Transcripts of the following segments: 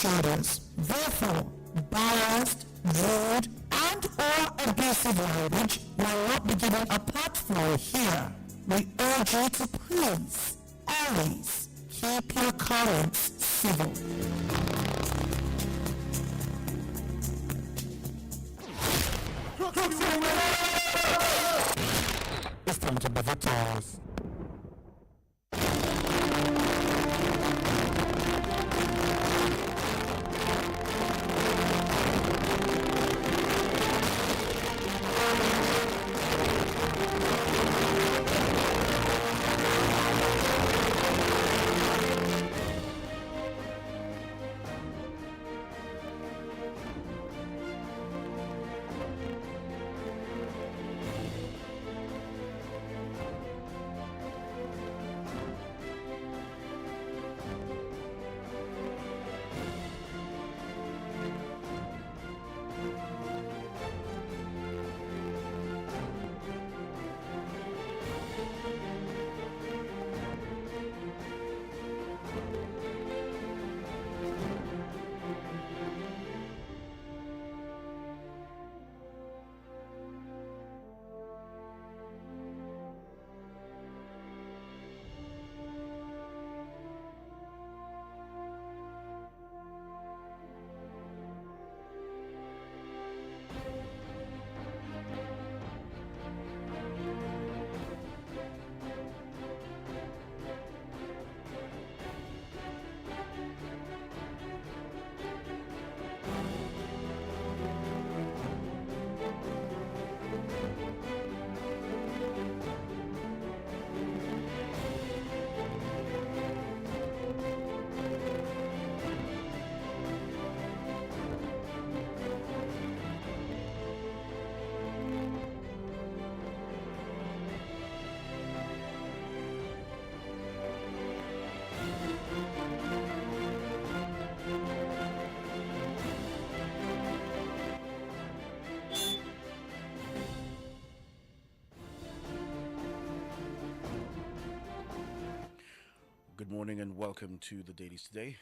shoulders. Therefore, biased, rude, and or abusive language will not be given a platform here. We urge you to please, always, keep your comments civil. It's time to be victors. Good morning and welcome to the Dailies today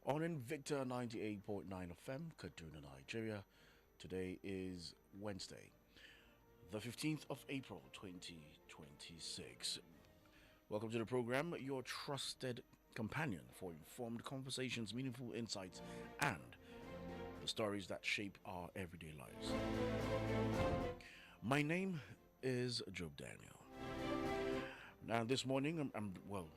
on Invicta 98.9 FM, Kaduna, Nigeria. Today is Wednesday, the 15th of April 2026. Welcome to the program, your trusted companion for informed conversations, meaningful insights, and the stories that shape our everyday lives. My name is Job Daniel. Now, this morning, we'll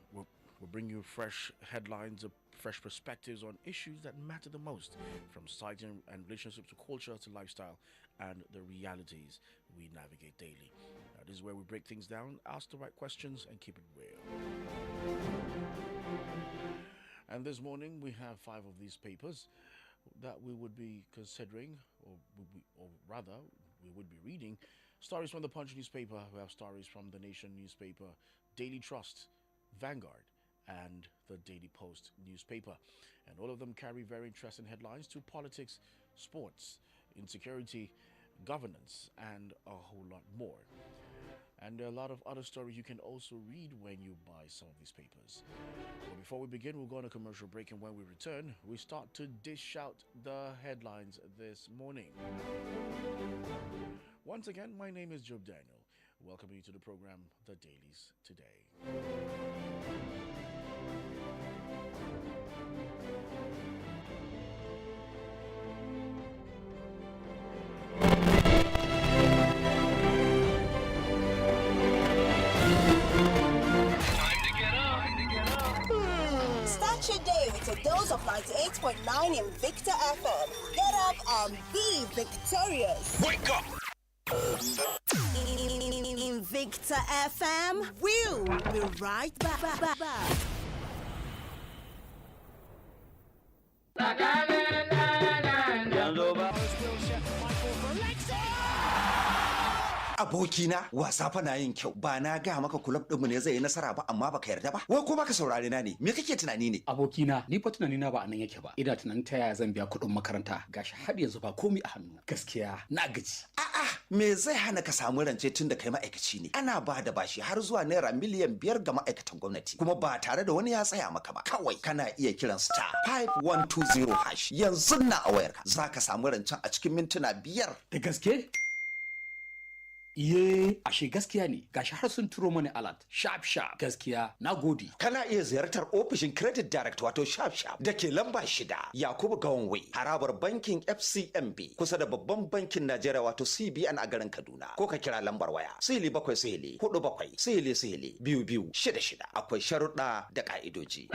bring you fresh headlines, fresh perspectives on issues that matter the most, from society and relationships to culture to lifestyle and the realities we navigate daily. Now, this is where we break things down, ask the right questions, and keep it real. And this morning, we have 5 of these papers that we would be considering, or rather, we would be reading. Stories from the Punch newspaper. We have stories from the Nation newspaper, Daily Trust, Vanguard, and the Daily Post newspaper. And all of them carry very interesting headlines to politics, sports, insecurity, governance, and a whole lot more. And a lot of other stories you can also read when you buy some of these papers. But before we begin, we'll go on a commercial break, and when we return, we start to dish out the headlines this morning. Once again, my name is Job Daniel. Welcome you to the program, The Dailies Today. Start your day with a dose of 98.9 Invicta FM. Get up and be victorious. Wake up! Invicta FM, we'll be right back. Abokina, wasa fa na yin kyau. Ba na ga maka kulab ɗinmu ne zai yi nasara ba amma baka yarda ba. Wai ko baka saurare na ne? Me kake tunani ne? Abokina, ni fa tunani na ba anan yake ba. Ina tunanin ta yaya zan biya kuɗin makaranta. Gashi har yanzu ba komai a hannu. Gaskiya na gaji. A'a, me zai hana ka samu rance tun da kai ma'aikaci ne? Ana ba da bashi har zuwa naira miliyan 5 ga ma'aikatan gwamnati. Kuma ba tare da wani ya tsaya maka ba. Kawai kana iya kiran star 5120 hash yanzu na a wayarka. Za ka samu rancen a cikin mintuna 5. Da gaske? Iye, ashe gaskiya ne. Gashi har sun turo mani alert. Sharp sharp. Gaskiya, na gode. Kana iya ziyartar ofishin Credit Direct wato Sharp Sharp da ke lamba 6 Yakubu Gawon Way, harabar bankin FCMB kusa da babban bankin Najeriya wato CBN a garin Kaduna. Ko ka kira lambar waya 0700-47-2266. Akwai sharuɗa da ƙa'idoji.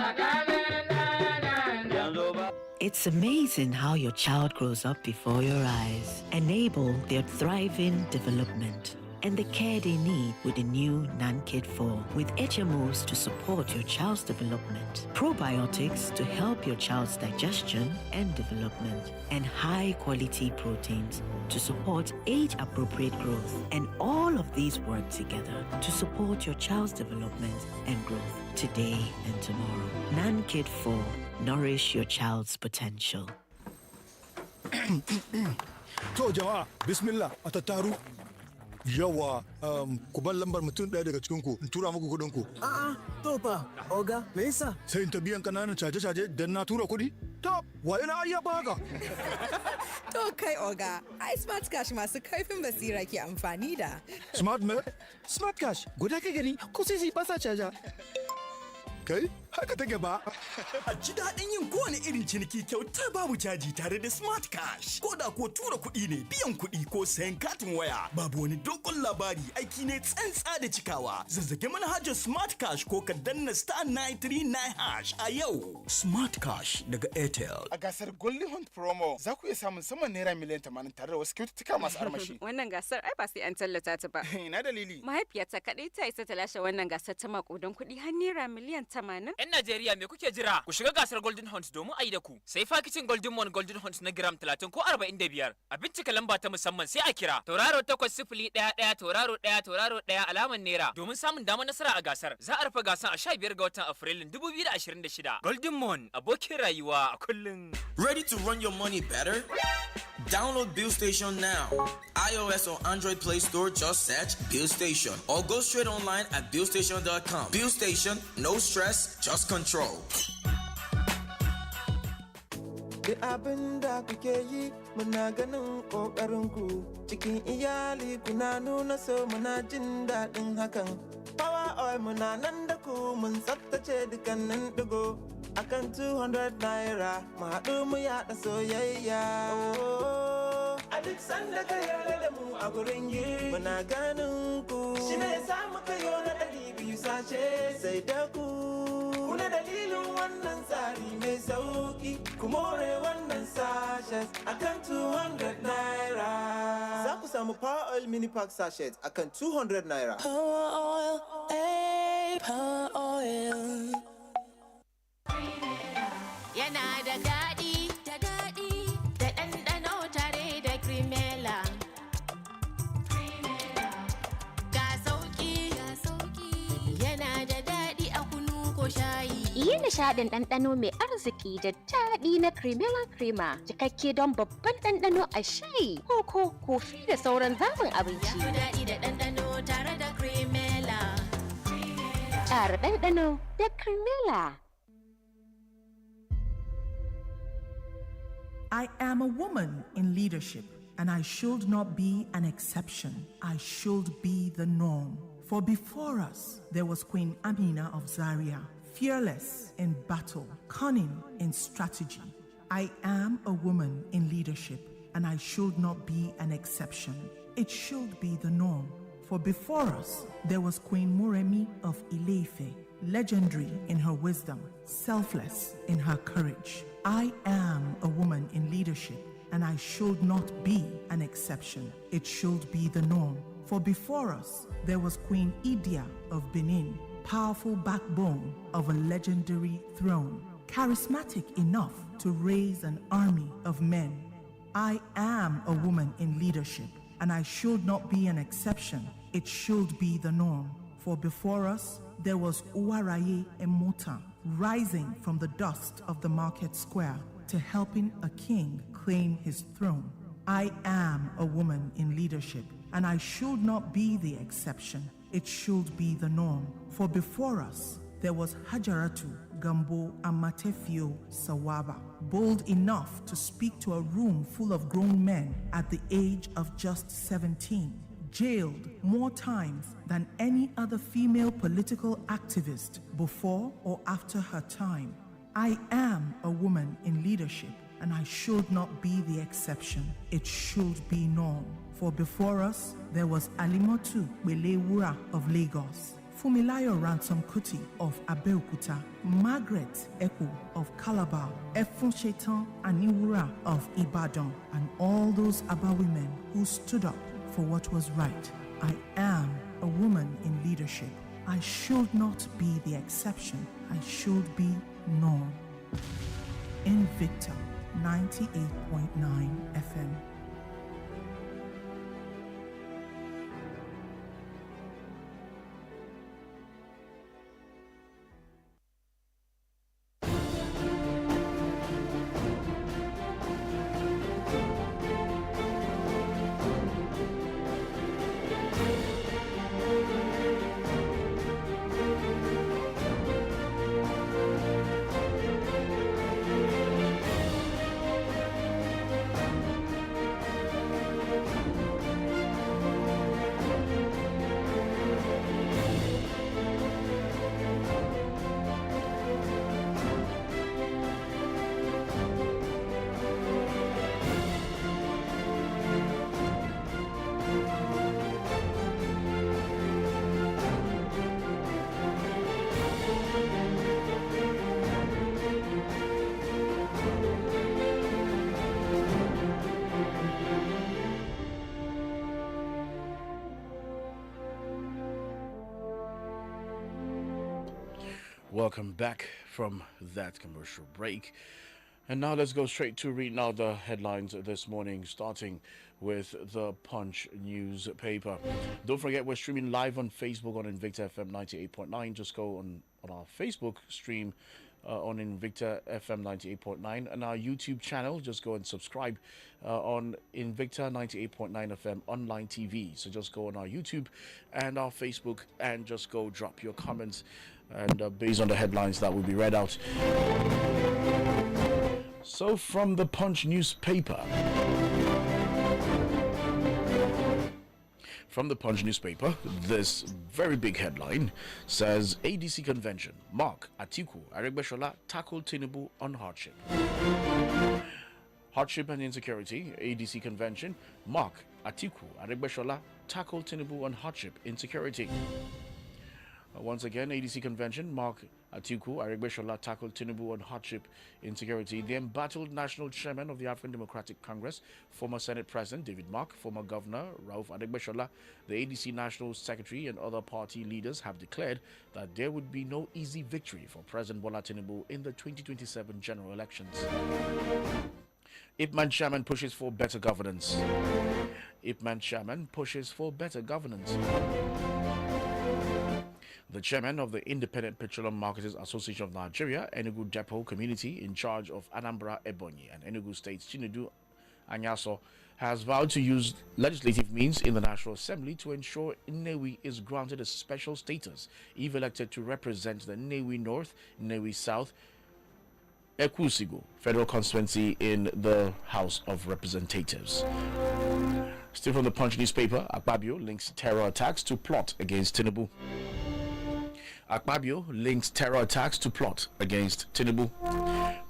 It's amazing how your child grows up before your eyes. Enable their thriving development and the care they need with the new NanKid 4 with HMOs to support your child's development, probiotics to help your child's digestion and development, and high-quality proteins to support age-appropriate growth. And all of these work together to support your child's development and growth today and tomorrow. NanKid 4. Nourish your child's potential. To jama'a, bismillah, a tattaru. Yawa, ku bar lambar mutum ɗaya daga cikinku in tura muku kuɗin ku. A'a, to fa, oga, me yasa? Sai in ta biyan kananan caje-caje dan na tura kuɗi? To, wa ina ayya ba haka? To kai oga, ai smart cash masu kaifin basira ke amfani da. Smart me? Smart cash, guda ka gani, ko sai ba sa caja. Kai, haka take ba. A ji daɗin yin kowane irin ciniki kyauta babu caji tare da Smart Cash. Ko da ko tura kuɗi ne, biyan kuɗi ko sayan katin waya. Babu wani dogon labari, aiki ne tsantsa da cikawa. Zazzage manhajar Smart Cash ko ka danna star 939 hash a yau. Smart Cash daga Airtel. A gasar Golden Hunt Promo za ku iya samun saman naira miliyan 80 tare da wasu kyaututtuka masu armashi. Wannan gasar ai ba sai an tallata ta ba. Ina dalili. Mahaifiyata kaɗai ta isa ta lashe wannan gasar ta maƙudan kuɗi har naira miliyan 80. 'Yan Najeriya me kuke jira? Ku shiga gasar Golden Hunt domin a yi da ku. Sai fakicin Golden Mon Golden Hunt na gram 30 ko 45. A bincika lamba ta musamman sai a kira. Tauraro 8011 tauraro 1 tauraro 1 alamar naira domin samun damar nasara a gasar. Za a rufe gasar a 15 ga watan Afrilun 2026. Golden Mon abokin rayuwa a kullum. Ready to run your money better? Download Bill Station now. iOS or Android Play Store, just search Bill Station or go straight online at billstation.com. Bill Station, no stress, just control. Duk abin da kuke yi muna ganin ƙoƙarinku cikin iyali kuna nuna so muna jin daɗin hakan. Power oil muna nan da ku mun tsaftace dukkanin ɗigo akan 200 naira mu haɗu mu yaɗa soyayya. A duk sanda ka yarda da mu a gurin yi muna ganin ku shi ne ya samu kayo na 200 sashe sai da ku. Kuna dalilin wannan tsari mai sauki ku more wannan sachet akan 200 naira. Za ku samu Power Oil Mini Pack Sachet akan 200 naira. Power Oil, Power Oil. Yana da daɗi, da ɗanɗano tare da Cremella. Ga sauƙi, yana da daɗi a kunu ko shayi. Yi nishaɗin ɗanɗano mai arziki da daɗi na Cremella Crema, cikakke don babban ɗanɗano a shayi, koko, kofi da sauran zaɓin abinci. Ya fi daɗi da ɗanɗano tare da Cremella. Ƙara ɗanɗano da Cremella. I am a woman in leadership, and I should not be an exception. I should be the norm. For before us, there was Queen Amina of Zaria, fearless in battle, cunning in strategy. I am a woman in leadership, and I should not be an exception. It should be the norm. For before us, there was Queen Muremi of Ileife, legendary in her wisdom, selfless in her courage. I am a woman in leadership, and I should not be an exception. It should be the norm. For before us, there was Queen Idia of Benin, powerful backbone of a legendary throne, charismatic enough to raise an army of men. I am a woman in leadership, and I should not be an exception. It should be the norm. For before us, there was Uwaraye Emota, rising from the dust of the market square to helping a king claim his throne. I am a woman in leadership, and I should not be the exception. It should be the norm. For before us, there was Hajaratu Gambo Amatefio Sawaba, bold enough to speak to a room full of grown men at the age of just 17, jailed more times than any other female political activist before or after her time. I am a woman in leadership, and I should not be the exception. It should be norm. For before us, there was Alimotu Welewura of Lagos, Fumilayo Ransom Kuti of Abeokuta, Margaret Eko of Calabar, Efun Shetan Aniwura of Ibadan, and all those Aba women who stood up for what was right. I am a woman in leadership. I should not be the exception. I should be norm. Invicta 98.9 FM. Welcome back from that commercial break. And now let's go straight to reading out the headlines this morning, starting with the Punch newspaper. Don't forget, we're streaming live on Facebook on Invicta FM 98.9. Just go on our Facebook stream on Invicta FM 98.9, and our YouTube channel. Just go and subscribe on Invicta 98.9 FM online TV. So just go on our YouTube and our Facebook and just go drop your comments, and based on the headlines that will be read out. So from the Punch newspaper. From the Punch newspaper, this very big headline says ADC convention, Mark Atiku Aregbesola tackle Tinubu on hardship. Hardship and insecurity, ADC convention, Mark Atiku Aregbesola tackle Tinubu on hardship, insecurity. Once again, ADC convention, Mark Atiku Aregbesola tackled Tinubu on hardship, insecurity. The embattled national chairman of the African Democratic Congress, former Senate President David Mark, former Governor Rauf Aregbesola, the ADC national secretary, and other party leaders have declared that there would be no easy victory for President Bola Tinubu in the 2027 general elections. Ipman chairman pushes for better governance. Ipman chairman pushes for better governance. The chairman of the Independent Petroleum Marketers Association of Nigeria, Enugu Depot Community, in charge of Anambra, Ebonyi, and Enugu States, Chinedu Anyaso, has vowed to use legislative means in the National Assembly to ensure Nnewi is granted a special status if elected to represent the Nnewi North, Nnewi South, Ekusigo federal constituency in the House of Representatives. Still from the Punch newspaper, Akpabio links terror attacks to plot against Tinubu. Akpabio links terror attacks to plot against Tinubu.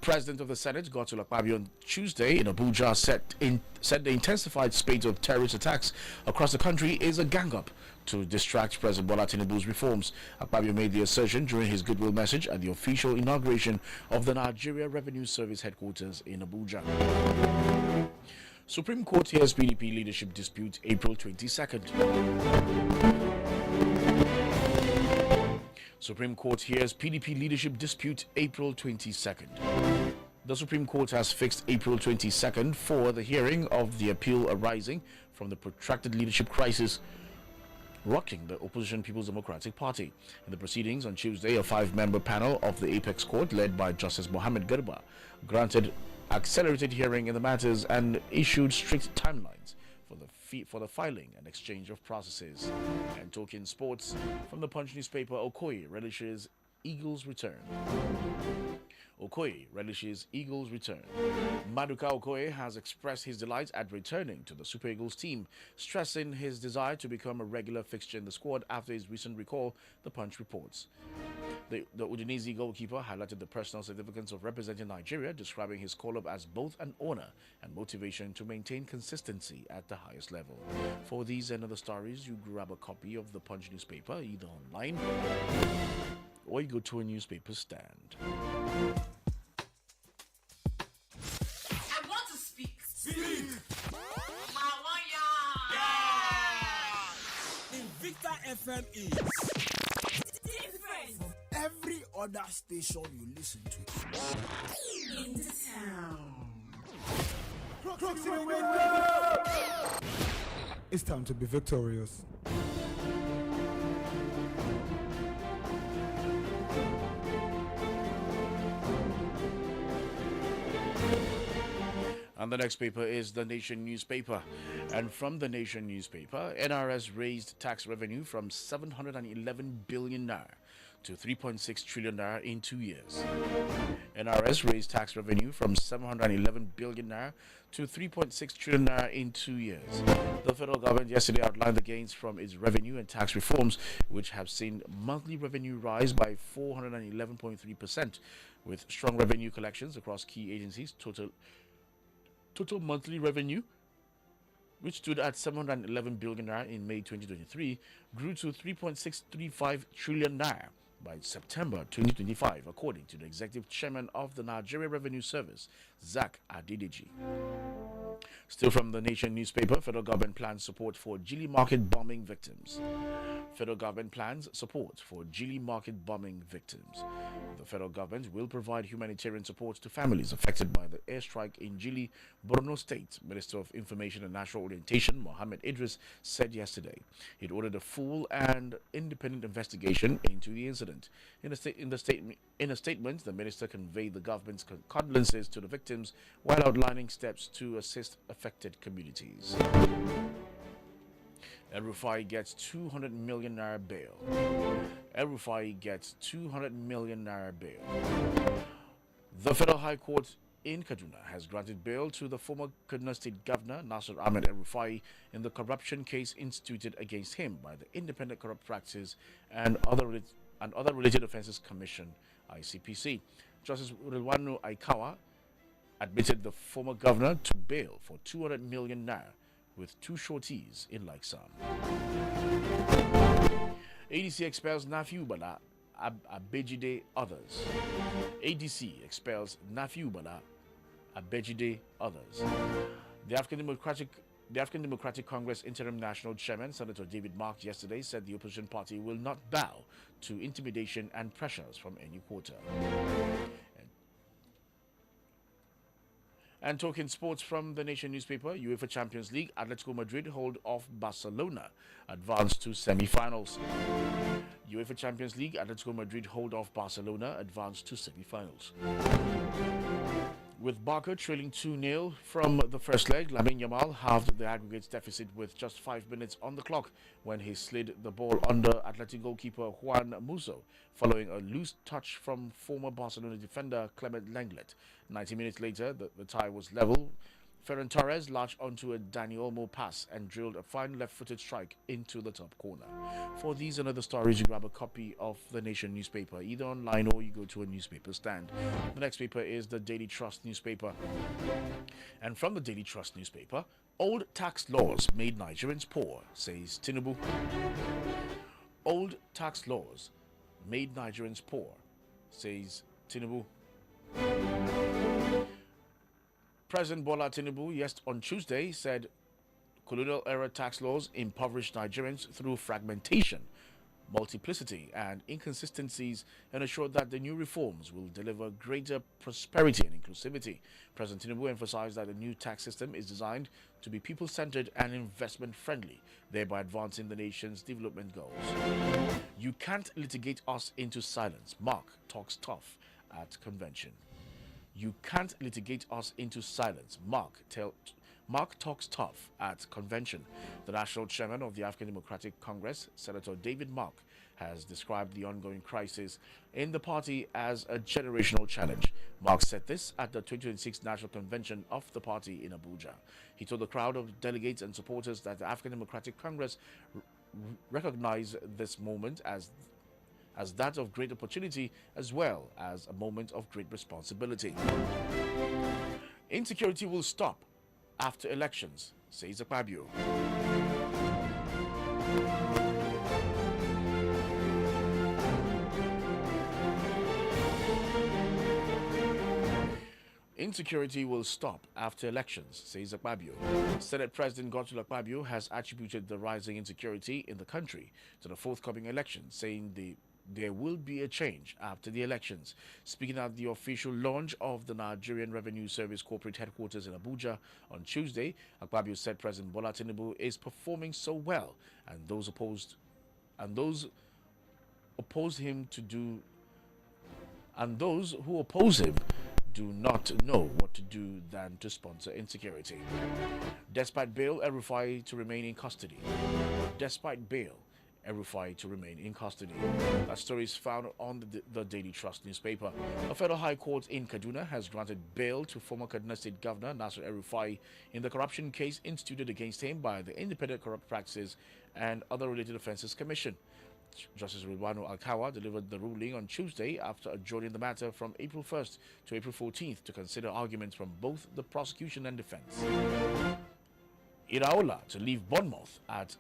President of the Senate, Godswill Akpabio, on Tuesday in Abuja said the intensified spate of terrorist attacks across the country is a gang-up to distract President Bola Tinubu's reforms. Akpabio made the assertion during his goodwill message at the official inauguration of the Nigeria Revenue Service headquarters in Abuja. Supreme Court hears PDP leadership dispute April 22nd. Supreme Court hears PDP leadership dispute April 22nd. The Supreme Court has fixed April 22nd for the hearing of the appeal arising from the protracted leadership crisis rocking the opposition People's Democratic Party. In the proceedings on Tuesday, a 5-member panel of the Apex Court, led by Justice Mohammed Garba, granted accelerated hearing in the matters and issued strict timelines for the filing and exchange of processes. And talking sports, from the Punch newspaper, Okoye relishes Eagles' return. Okoye relishes Eagles' return. Maduka Okoye has expressed his delight at returning to the Super Eagles team, stressing his desire to become a regular fixture in the squad after his recent recall, the Punch reports. The Udinese goalkeeper highlighted the personal significance of representing Nigeria, describing his call-up as both an honor and motivation to maintain consistency at the highest level. For these and other stories, you grab a copy of the Punch newspaper, either online or you go to a newspaper stand. I want to speak. Speak. Invicta FM is Different. from every other station you listen to. In the town. It's time to be victorious. And the next paper is the Nation newspaper. And from the Nation newspaper, NRS raised tax revenue from 711 billion naira to 3.6 trillion naira in 2 years. NRS raised tax revenue from 711 billion naira to 3.6 trillion naira in 2 years. The federal government yesterday outlined the gains from its revenue and tax reforms, which have seen monthly revenue rise by 411.3%, with strong revenue collections across key agencies. Total monthly revenue, which stood at 711 billion naira in May 2023, grew to 3.635 trillion naira by September 2025, according to the executive chairman of the Nigeria Revenue Service, Zach Adedeji. Still from the Nation newspaper, federal government plans support for Gili Market bombing victims. Federal government plans support for Gili Market bombing victims. The federal government will provide humanitarian support to families affected by the airstrike in Gili, Borno State. Minister of Information and National Orientation, Mohammed Idris, said yesterday. It ordered a full and independent investigation into the incident. In a statement, the minister conveyed the government's condolences to the victims while outlining steps to assist affected communities. El Rufai gets 200 million naira bail. El Rufai gets 200 million naira bail. The Federal High Court in Kaduna has granted bail to the former Kaduna State Governor Nasir Ahmed El Rufai in the corruption case instituted against him by the Independent Corrupt Practices and Other Related Offences Commission (ICPC). Justice Rilwanu Aikawa admitted the former governor to bail for 200 million naira with two shorties in Laiksam. ADC expels Nafiu Bala, Abejide others. ADC expels Nafiu Bala, Abejide others. The African Democratic Congress Interim National Chairman, Senator David Mark, yesterday said the opposition party will not bow to intimidation and pressures from any quarter. And talking sports from the Nation newspaper, UEFA Champions League, Atletico Madrid hold off Barcelona, advance to semi-finals. UEFA Champions League, Atletico Madrid hold off Barcelona, advance to semi-finals. With Barca trailing 2-0 from the first leg, Lamine Yamal halved the aggregates deficit with just 5 minutes on the clock when he slid the ball under Athletic goalkeeper Juan Musso, following a loose touch from former Barcelona defender Clement Lenglet. 90 minutes later, the tie was level. Ferran Torres latched onto a Dani Olmo pass and drilled a fine left-footed strike into the top corner. For these and other stories, you grab a copy of the Nation newspaper, either online or you go to a newspaper stand. The next paper is the Daily Trust newspaper. And from the Daily Trust newspaper, old tax laws made Nigerians poor, says Tinubu. Old tax laws made Nigerians poor, says Tinubu. President Bola Tinubu, on Tuesday, said colonial-era tax laws impoverished Nigerians through fragmentation multiplicity and inconsistencies and assured that the new reforms will deliver greater prosperity and inclusivity. President Tinubu emphasized that the new tax system is designed to be people-centered and investment-friendly, thereby advancing the nation's development goals. You can't litigate us into silence. Mark talks tough at convention. You can't litigate us into silence. Mark talks tough at convention. The national chairman of the African Democratic Congress, Senator David Mark, has described the ongoing crisis in the party as a generational challenge. Mark said this at the 2026 National Convention of the party in Abuja. He told the crowd of delegates and supporters that the African Democratic Congress recognize this moment as that of great opportunity as well as a moment of great responsibility. Insecurity will stop after elections, says Akpabio. Insecurity will stop after elections, says Akpabio. Senate President Godswill Akpabio has attributed the rising insecurity in the country to the forthcoming elections, saying there will be a change after the elections. Speaking at the official launch of the Nigerian Revenue Service corporate headquarters in Abuja on Tuesday, Akpabio said President Bola Tinubu is performing so well, and those who oppose him do not know what to do than to sponsor insecurity. Despite bail, El-Rufai to remain in custody. Despite bail, El-Rufai to remain in custody. That story is found on the Daily Trust newspaper. A federal high court in Kaduna has granted bail to former Kaduna State Governor Nasir El-Rufai in the corruption case instituted against him by the Independent Corrupt Practices and Other Related Offences Commission. Justice Ridwanu Alkawa delivered the ruling on Tuesday after adjourning the matter from April 1st to April 14th to consider arguments from both the prosecution and defense. Iraola to leave Bournemouth at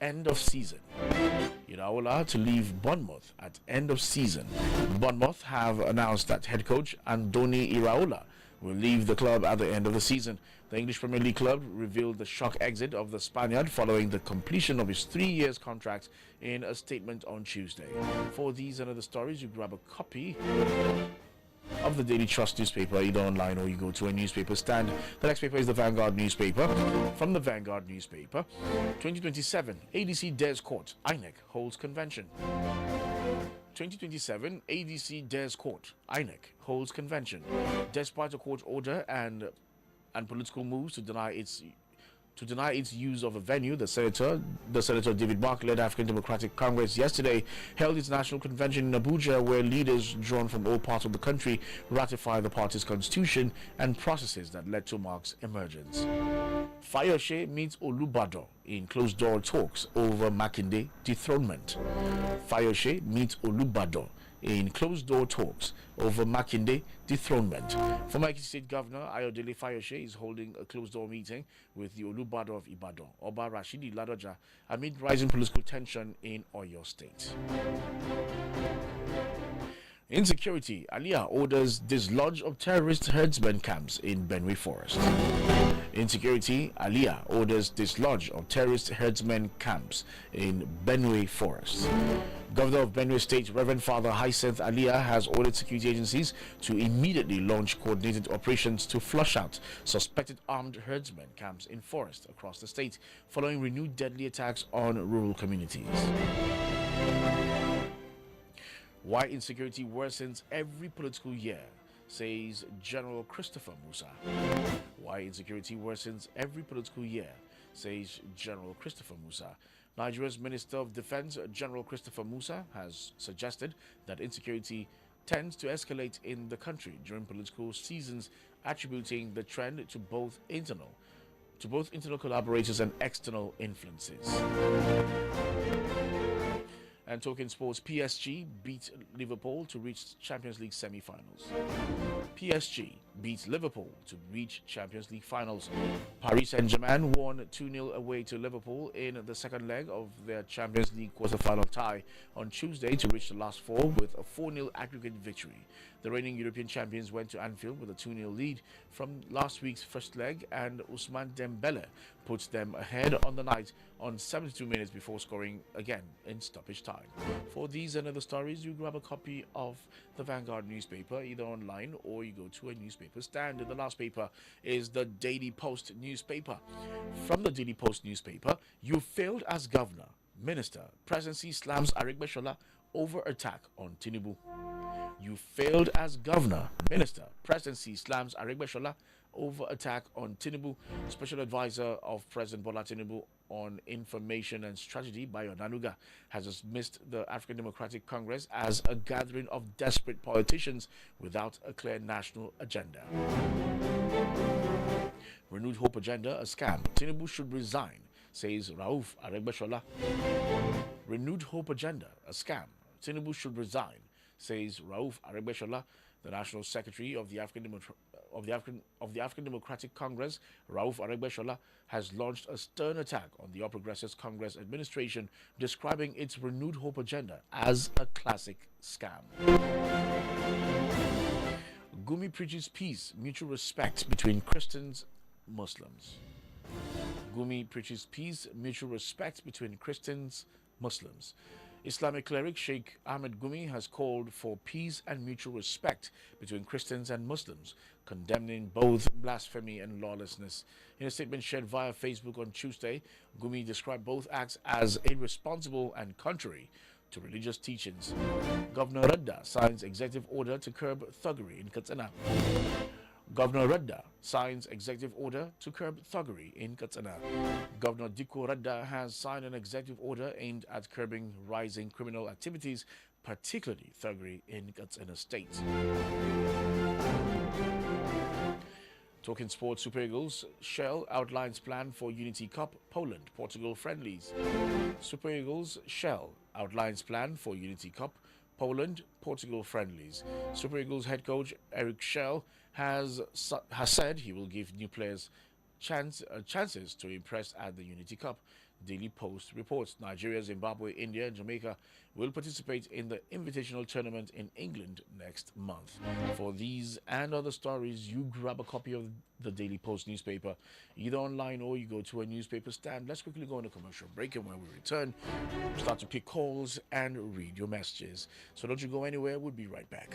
end of season. Iraola to leave Bournemouth at end of season. Bournemouth have announced that head coach Andoni Iraola will leave the club at the end of the season. The English Premier League club revealed the shock exit of the Spaniard following the completion of his 3 years contract in a statement on Tuesday. For these and other stories, you grab a copy of the Daily Trust newspaper, either online or you go to a newspaper stand. The next paper is the Vanguard newspaper. From the Vanguard newspaper, 2027 ADC dares court, INEC holds convention. 2027 ADC dares court, INEC holds convention. Despite a court order and political moves to deny its use of a venue, the Senator David Mark-led African Democratic Congress yesterday held its national convention in Abuja, where leaders drawn from all parts of the country ratified the party's constitution and processes that led to Mark's emergence. Fayose meets Olubado in closed-door talks over Makinde dethronement. Fayose meets Olubado in closed-door talks over Makinde dethronement. Former Ekiti State Governor Ayodele Fayose is holding a closed-door meeting with the Olubado of Ibadan, Oba Rashidi Ladoja, amid rising political tension in Oyo State. Insecurity. Aliyah orders dislodge of terrorist herdsmen camps in Benue Forest. Insecurity. Aliyah orders dislodge of terrorist herdsmen camps in Benue Forest. Governor of Benue State, Reverend Father Hyacinth Aliyah, has ordered security agencies to immediately launch coordinated operations to flush out suspected armed herdsmen camps in forests across the state, following renewed deadly attacks on rural communities. Why insecurity worsens every political year, says General Christopher Musa. Why insecurity worsens every political year, says General Christopher Musa. Nigeria's Minister of Defense, General Christopher Musa, has suggested that insecurity tends to escalate in the country during political seasons, attributing the trend to both internal collaborators and external influences. And talking sports, PSG beat Liverpool to reach Champions League semi-finals. PSG beat Liverpool to reach Champions League finals. Paris Saint-Germain won 2-0 away to Liverpool in the second leg of their Champions League quarter-final tie on Tuesday to reach the last four with a 4-0 aggregate victory. The reigning European champions went to Anfield with a 2-0 lead from last week's first leg, and Ousmane Dembele puts them ahead on the night on 72 minutes before scoring again in stoppage time. For these and other stories, you grab a copy of the Vanguard newspaper either online or you go to a newspaper stand. The last paper is the Daily Post newspaper. From the Daily Post newspaper, you failed as governor. Minister, presidency slams Arigbeshola over attack on Tinubu. You failed as governor. Minister, presidency slams Arigbeshola over attack on Tinubu. Special advisor of President Bola Tinubu on information and strategy, Bayo Nanuga, has dismissed the African Democratic Congress as a gathering of desperate politicians without a clear national agenda. Renewed Hope agenda, a scam. Tinubu should resign, says Rauf Arigbeshola. Renewed Hope agenda, a scam. Tinubu should resign, says Rauf Arigbeshola. The National Secretary of the African Democratic Congress, Rauf Arigbeshola, has launched a stern attack on the All Progressives Congress administration, describing its Renewed Hope agenda as a classic scam. Gumi preaches peace, mutual respect between Christians and Muslims. Gumi preaches peace, mutual respect between Christians and Muslims. Islamic cleric Sheikh Ahmed Gumi has called for peace and mutual respect between Christians and Muslims, condemning both blasphemy and lawlessness. In a statement shared via Facebook on Tuesday, Gumi described both acts as irresponsible and contrary to religious teachings. Governor Radda signs executive order to curb thuggery in Katsina. Governor Radda signs executive order to curb thuggery in Katsina. Governor Dikko Radda has signed an executive order aimed at curbing rising criminal activities, particularly thuggery in Katsina State. Talking sports, Super Eagles, Shell outlines plan for Unity Cup Poland Portugal friendlies. Super Eagles, Shell outlines plan for Unity Cup Poland Portugal friendlies. Super Eagles head coach Eric Shell has said he will give new players chances to impress at the Unity Cup. Daily Post reports Nigeria, Zimbabwe, India, and Jamaica will participate in the Invitational Tournament in England next month. For these and other stories, you grab a copy of the Daily Post newspaper, either online or you go to a newspaper stand. Let's quickly go on a commercial break, and when we return, we'll start to pick calls and read your messages. So don't you go anywhere, we'll be right back.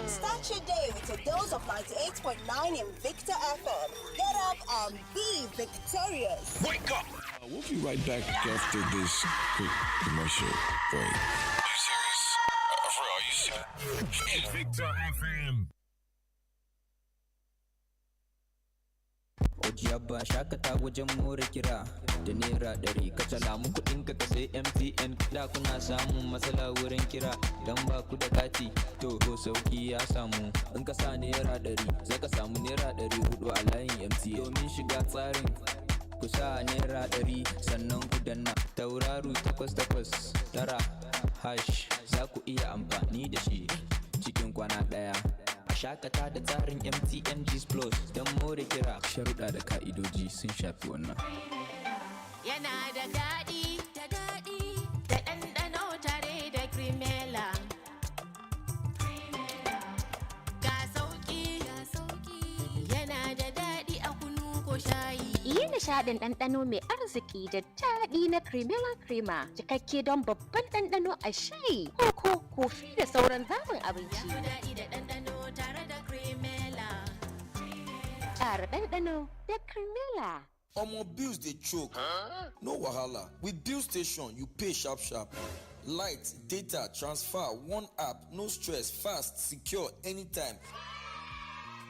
Start your day with a dose of 98.9 Invicta FM. Get up and be victorious. Wake up! We'll be right back after this quick commercial break. Are you serious? For real, are you serious? Invicta FM. Ojiyabba shakata wajen more kira da naira 100 ka salamu kudin ka sai MTN da kuna samun matsala wurin kira dan ba ku da kati to ko sauki ya samu in ka sa naira 100 zaka samu naira 400 a layin MTN domin shiga tsarin ku sa naira 100 sannan ku danna tauraro 88 tara hash za ku iya amfani da shi cikin kwana daya. Shakata da tsarin MTN G's Plus don more kira sharuɗa da ka'idoji sun shafi wannan. Yana da daɗi, da ɗanɗano tare da Cremella. Ga sauƙi, yana da daɗi a kunu ko shayi. Yi nishaɗin ɗanɗano mai arziki da daɗi na Cremella Crema, cikakke don babban ɗanɗano a shayi, koko, kofi da sauran zaɓin abinci. Ƙara ɗanɗano da Cremella. Omo bills dey choke. No wahala. With Bill Station, you pay sharp sharp. Light, data, transfer, one app, no stress, fast, secure, anytime.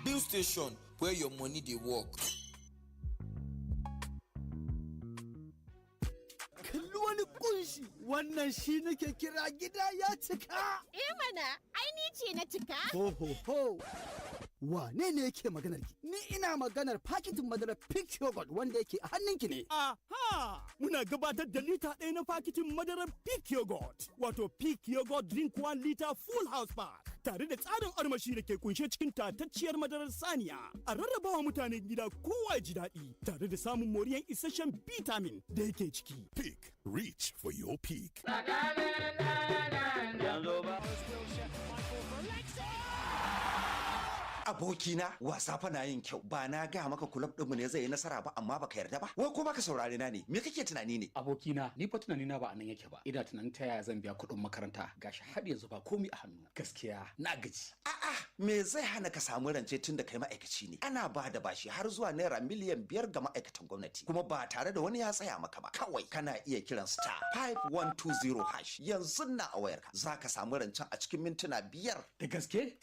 Bill Station, where your money dey work. Kalli wani kunshi, wannan shi nake kira gida ya cika. Mana, ai ni ce na cika. Ho ho ho. Wane ne yake maganar ki? Ni ina maganar paketin madarar Peak Yogurt wanda yake a hannunki ne. Aha! Muna gabatar da lita 1 na paketin madarar Peak Yogurt. Wato Peak Yogurt Drink 1 liter full house pack. tare da tsarin armashi da ke kunshe cikin tatacciyar madarar saniya. A rarrabawa mutanen gida kowa ji daɗi tare da samun moriyan isasshen vitamin da yake ciki. Peak. Reach for your peak. Abokina wasa fa na yin kyau ba na ga maka kulab ɗinmu ne zai yi nasara ba amma baka yarda ba wai ko baka saurare na ne me kake tunani ne abokina ni fa tunani na ba anan yake ba ina tunanin ta yaya zan biya kuɗin makaranta gashi har yanzu ba komai a hannu gaskiya na gaji a'a me zai hana ka samu rance tun da kai ma'aikaci ne ana ba da bashi har zuwa naira miliyan 5 ga ma'aikatan gwamnati kuma ba tare da wani ya tsaya maka ba kawai kana iya kiran star 5120 hash yanzu na a wayarka zaka samu rancen a cikin mintuna 5 da gaske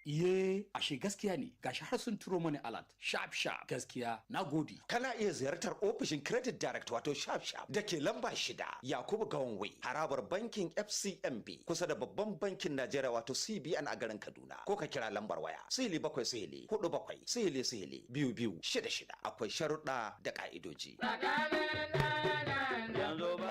Iye, ashe gaskiya ne, gashi har sun turo mani alert, sharp gaskiya, na gode. Kana iya ziyartar ofishin Credit Direct wato sharp da ke lamba 6 Yakubu Gawanway, harabar bankin FCMB kusa da babban bankin Najeriya wato CBN a garin Kaduna. Ko ka kira lambar waya, 0747 akwai sharuɗa da ƙa'idoji.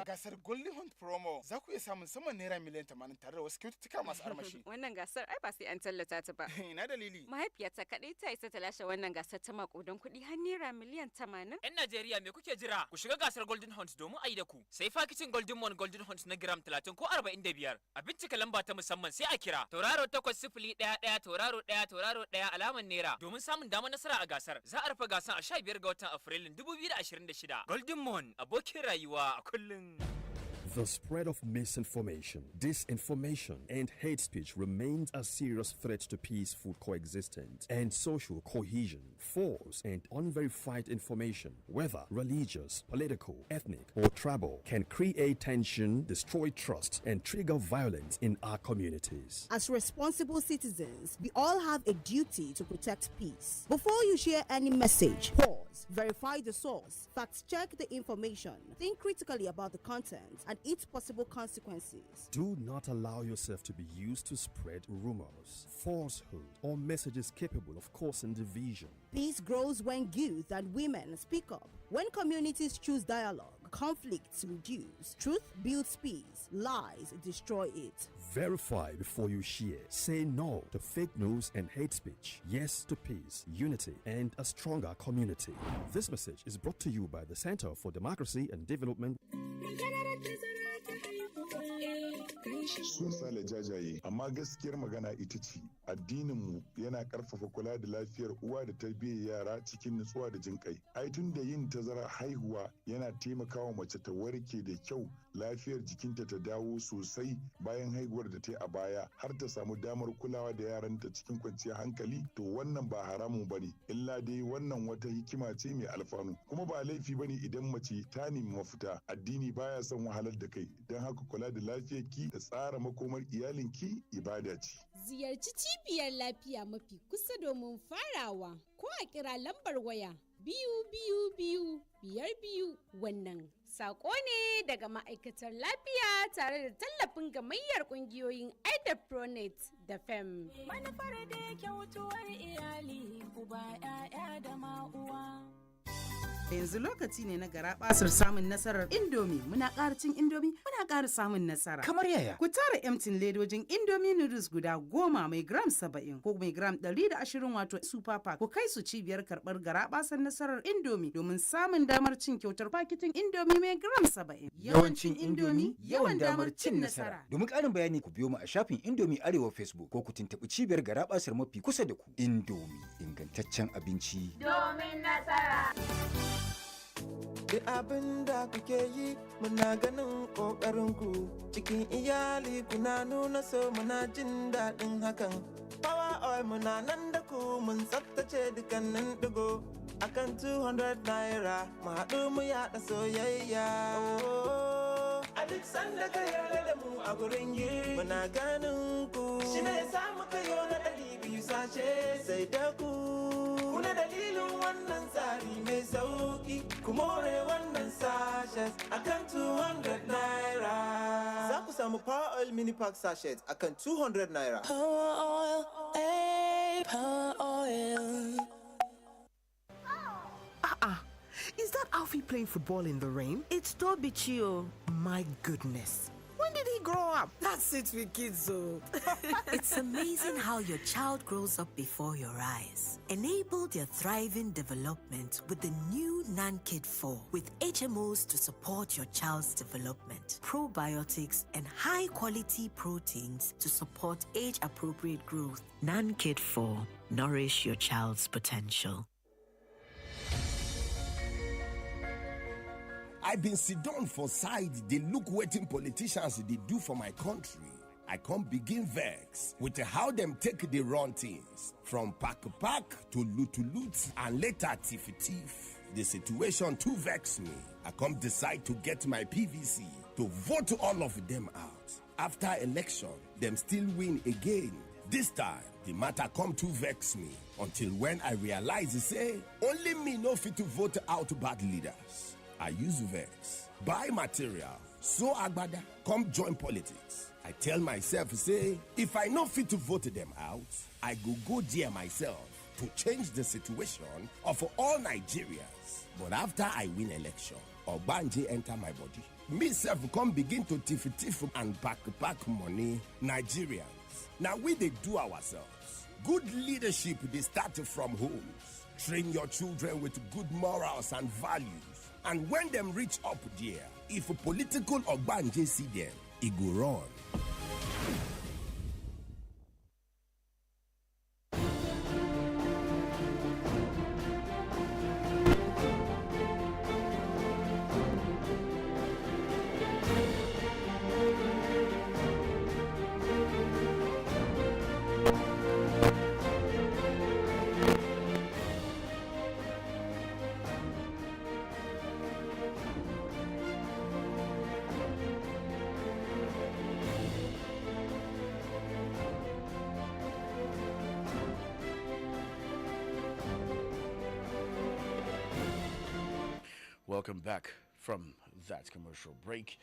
Gasar Golden Hunt Promo za ku iya samun saman naira miliyan 80 tare da wasu kyaututtuka masu armashi. Wannan gasar ai ba sai an tallata ta ba. Ina dalili. Mahaifiyata kaɗai ta isa ta lashe wannan gasar ta makudan kuɗi har naira miliyan 80. 'Yan Najeriya me kuke jira? Ku shiga gasar Golden Hunt domin a yi da ku. Sai fakicin Golden Mon Golden Hunt na gram 30 ko 45. A bincika lamba ta musamman sai a kira. Tauraro 8011 tauraro 1 tauraro 1 alamar naira domin samun damar nasara a gasar. Za a rufe gasar a 15 ga watan Afrilun 2026. Golden Mon abokin rayuwa a kullum. The spread of misinformation, disinformation, and hate speech remains a serious threat to peaceful coexistence and social cohesion. False and unverified information, whether religious, political, ethnic, or tribal, can create tension, destroy trust, and trigger violence in our communities. As responsible citizens, we all have a duty to protect peace. Before you share any message, pause, verify the source, fact-check the information, think critically about the content, and its possible consequences. Do not allow yourself to be used to spread rumors, falsehood, or messages capable of causing division. Peace grows when youth and women speak up. When communities choose dialogue, conflicts reduce. Truth builds peace. Lies destroy it. Verify before you share. Say no to fake news and hate speech. Yes to peace, unity, and a stronger community. This message is brought to you by the Center for Democracy and Development. Sun sale jajaye, amma gaskiyar magana ita ce addininmu yana karfafa kula da lafiyar uwa da tarbiyyar yara cikin nutsuwa da jin kai. Ai tun da yin tazara haihuwa yana taimakawa mace ta warke da kyau, lafiyar jikinta ta dawo sosai bayan haihuwar da ta yi a baya har ta samu damar kulawa da yaranta cikin kwanciyar hankali, to wannan ba haramun bane, illa dai wannan wata hikima ce mai alfanu. Kuma ba laifi bane idan mace ta nemi mafita. Addini baya son wahalar da kai, don haka kula da lafiyarki da tsara makomar iyalinki ibada ce. Ziyarci cibiyar lafiya mafi kusa domin farawa ko a kira lambar waya 222 wannan sako ne daga ma'aikatar lafiya tare da tallafin gamayyar kungiyoyin Pronet da FEM. Manufar da kyautuwar iyali uba 'ya'ya da ma'uwa. Yanzu lokaci ne na garabasar samun nasarar Indomie. Muna ƙara cin Indomie, muna ƙara samun nasara. Kamar yaya? Ku tara emtin ledojin Indomie noodles guda 10 mai gram 70 ko mai gram 120 wato super pack. Ku kai su cibiyar karɓar garabasar nasarar Indomie domin samun damar cin kyautar paketin Indomie mai gram 70. Yawancin Indomie, yawan damar cin nasara. Domin ƙarin bayani ku biyo mu a shafin Indomie Arewa Facebook ko ku tuntuɓi cibiyar garabasar mafi kusa da ku. Indomie, ingantaccen abinci. Domin nasara. Duk abin da kuke yi muna ganin ƙoƙarinku cikin iyali kuna nuna so muna jin daɗin hakan. Power oil muna nan da ku mun tsaftace dukkanin ɗigo akan 200 naira mu haɗu mu yaɗa soyayya. A duk sanda ka yarda da mu a gurin yi muna ganin ku shi ne sa muka yi na 200 sashe sai da ku. Kuna dalilin wannan tsari mai sauki, ku more wannan sachet akan 200 naira. Za ku samu Power Oil Mini Pack Sachet akan 200 naira. Power Oil, Power Oil. Is that Alfie playing football in the rain? It's Toby Chio. My goodness. When did he grow grow up. That's it with kids, so. It's amazing how your child grows up before your eyes. Enable their thriving development with the new NanKid 4 with HMOs to support your child's development, probiotics, and high-quality proteins to support age-appropriate growth. NanKid 4. Nourish your child's potential. I've been sit down for side, they look wetin politicians they do for my country. I can't begin vex with how them take the run things. From pack to loot and later tiff. The situation too vex me. I come decide to get my PVC to vote all of them out. After election, them still win again. This time, the matter come to vex me until when I realize say only me no fit to vote out bad leaders. I use vex, buy material, so agbada, come join politics. I tell myself, say, if I no fit to vote them out, I go there myself to change the situation of all Nigerians. But after I win election, Ogbanje enter my body. Me self come begin to tiff and pack money. Nigerians, now we they do ourselves. Good leadership, they start from homes. Train your children with good morals and values. And when them reach up there, if a political Ogbanje see them, it go run. Welcome back from that commercial break.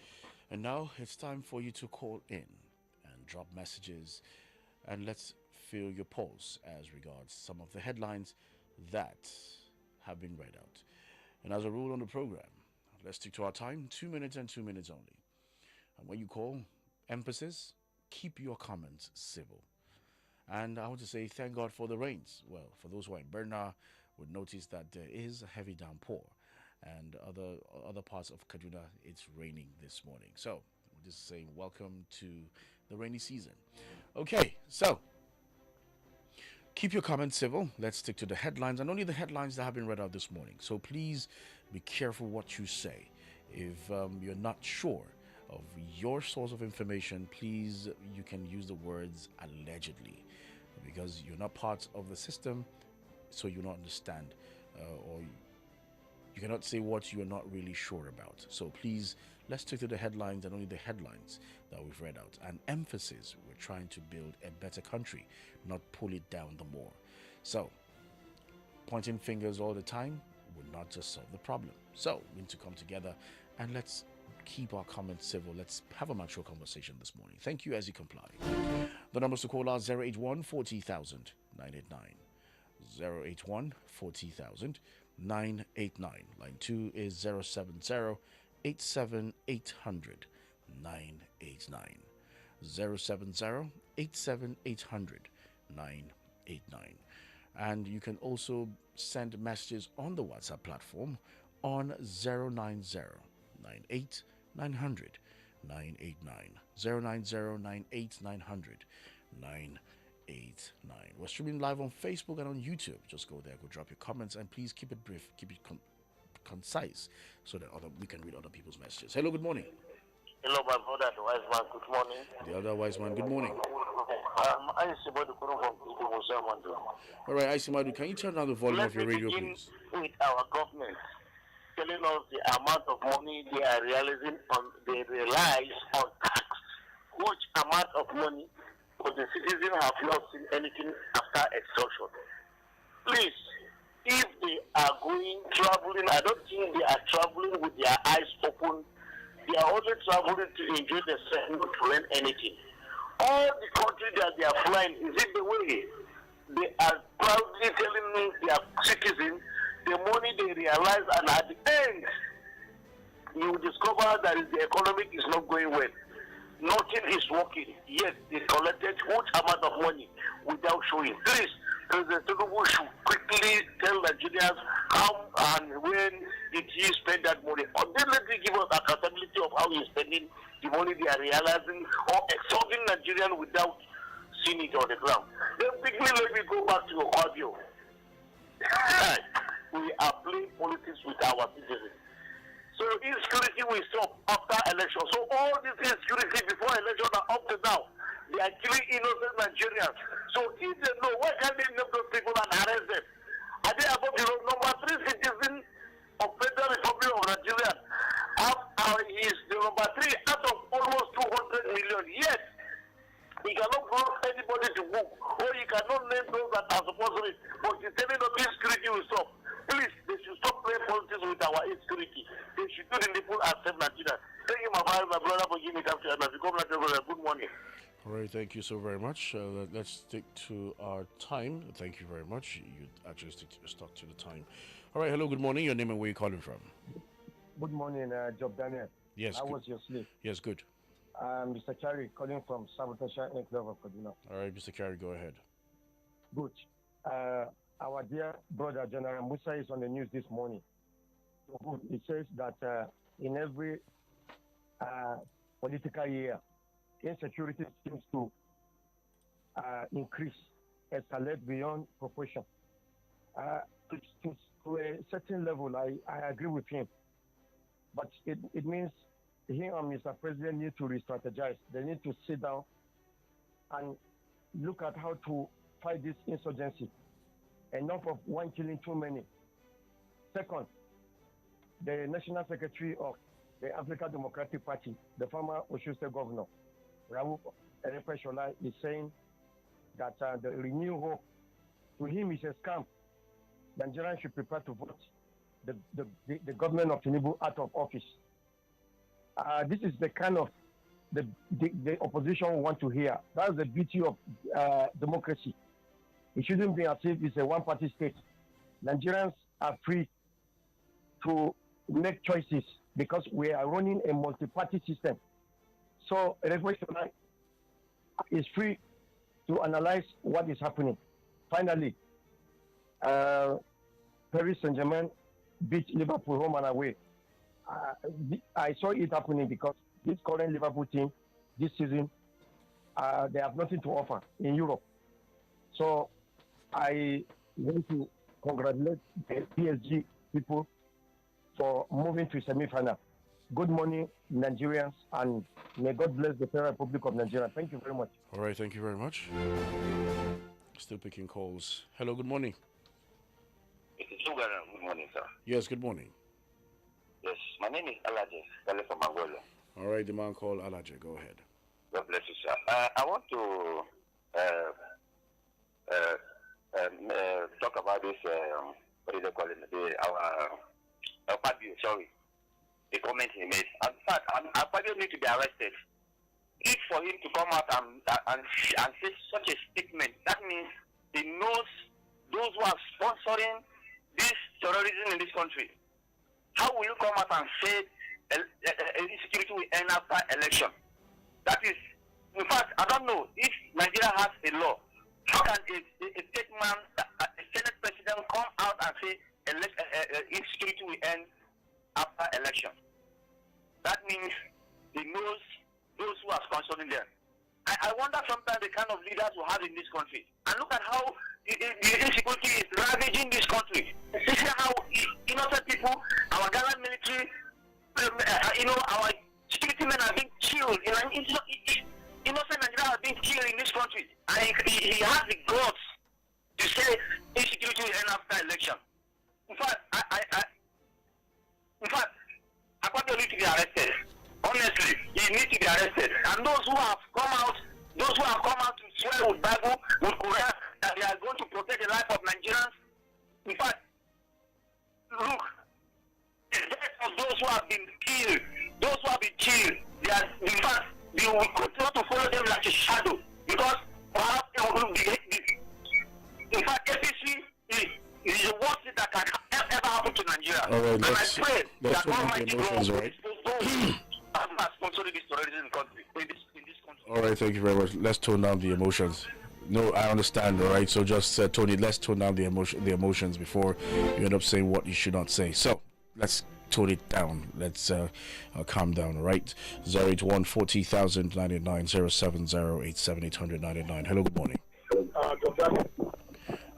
And now it's time for you to call in and drop messages. And let's feel your pulse as regards some of the headlines that have been read out. And as a rule on the program, let's stick to our time, 2 minutes and 2 minutes only. And when you call, emphasis, keep your comments civil. And I want to say thank God for the rains. Well, for those who are in Bernard, would notice that there is a heavy downpour. And other parts of Kaduna, it's raining this morning. So we're just saying welcome to the rainy season. Okay, so keep your comments civil. Let's stick to the headlines, and only the headlines that have been read out this morning. So please be careful what you say. If you're not sure of your source of information, please, you can use the words allegedly, because you're not part of the system, so you don't understand, or you cannot say what you're not really sure about. So please, let's stick to the headlines and only the headlines that we've read out. And emphasis, we're trying to build a better country, not pull it down the more. So, pointing fingers all the time will not just solve the problem. So, we need to come together and let's keep our comments civil. Let's have a mature conversation this morning. Thank you as you comply. The numbers to call are 081 40000 989. 081 40000 989. Line 2 is 070 87800 989. 070 87800 989. And you can also send messages on the WhatsApp platform on 090 98 900 989. 090 98 900 989. We're streaming live on Facebook and on YouTube. Just go there, go drop your comments, and please keep it brief, keep it concise, so that we can read other people's messages. Hello, good morning. Hello, my brother, the wise man. Good morning. The other wise man, good morning. I see about the All right, Isimadu, can you turn down the volume of your radio, please? With our government telling us the amount of money they are realizing they realize on tax. Which amount of money? But the citizens have not seen anything after extortion. Please, if they are traveling, I don't think they are traveling with their eyes open. They are only traveling to enjoy the sun, not to learn anything. All the country that they are flying, is it the way? They are proudly telling their citizens the money they realize, and at the end, you will discover that the economy is not going well. Nothing is working. Yet they collected huge amount of money without showing. Please, President Tinubu should quickly tell Nigerians how and when did he spend that money. Or then let me give us accountability of how he's spending the money they are realizing or extorting Nigerians without seeing it on the ground. Then quickly let me go back to your audio. We are playing politics with our citizens. So insecurity will stop after election. So all this insecurity before election are up to now. They are killing innocent Nigerians. So if they know, why can't they name those people and arrest them? Are they above the number 3 citizen of Federal Republic of Nigeria? He is the number 3 out of almost 200 million. Yet he cannot force anybody to move, or he cannot name those that are supposed to be. But he's telling them insecurity will stop. Please, they should stop playing politics with our insecurity. They should do the people and save Nigeria. Thank you, my brother, for giving me time to become Nigeria. Good morning. All right, thank you so very much. Let's stick to our time. Thank you very much. You actually stuck to the time. All right, hello, good morning. Your name and where you calling from? Good morning, Job Daniel. Yes. How good. was your sleep? Yes, good. Mr. Chari calling from Sabotage Enclave of Kaduna. All right, Mr. Carey, go ahead. Good. Our dear brother General Musa is on the news this morning. Good. It says that in every political year, insecurity seems to increase, escalate beyond proportion. To a certain level, I agree with him. But it means he and Mr. President need to re-strategize. They need to sit down and look at how to fight this insurgency. Enough of one killing too many. Second, the National Secretary of the African Democratic Party, the former Osun State Governor, Raul Erepe-Shola, is saying that the renewed hope to him is a scam. Nigerians should prepare to vote the government of Tinubu out of office. This is the kind of the opposition want to hear. That's the beauty of democracy. It shouldn't be as if it's a one-party state. Nigerians are free to make choices because we are running a multi-party system. So Erepe-Shola is free to analyze what is happening. Finally, Paris Saint-Germain beat Liverpool home and away. I saw it happening because this current Liverpool team this season, they have nothing to offer in Europe. So I want to congratulate the PSG people for moving to semi-final. Good morning, Nigerians, and may God bless the Federal Republic of Nigeria. Thank you very much. All right, thank you very much. Still picking calls. Hello, good morning. Good morning, sir. Yes, good morning. Yes, my name is Alaje, calling from Angola. All right, the man called Alaje. Go ahead. God bless you, sir. I want to talk about this, what do they call it? Our Fabio, sorry. The comment he made. In fact, Fabio need to be arrested. If for him to come out and say such a statement, that means he knows those who are sponsoring this terrorism in this country. How will you come out and say insecurity will end after election? That is, in fact, I don't know if Nigeria has a law. How can a statement, a Senate president come out and say insecurity will end after election? That means he knows those who are sponsoring them. I wonder sometimes the kind of leaders we have in this country. And look at how the insecurity is ravaging this country. You see how innocent people, our Ghana military, our security men are being killed. Innocent Nigerians are being killed in this country. And he has the guts to say insecurity will end after election. In fact, Akpabio needs to be arrested. Honestly, he needs to be arrested. And those who have come out to swear with Bible, with Quran, that they are going to protect the life of Nigerians. In fact, look, the death of those who have been killed, they are, in fact, they will continue to follow them like a shadow. Because perhaps in fact, APC is the worst thing that can ever happen to Nigeria. All right, and I pray that not Almighty emotions, God right? will sponsoring this terrorism in the country, in All right, thank you very much. Let's tone down the emotions. No, I understand. All right, so just Tony, let's tone down the emotions before you end up saying what you should not say. So let's tone it down. Let's calm down. All right, 081 40,099 070 800 Hello, good morning.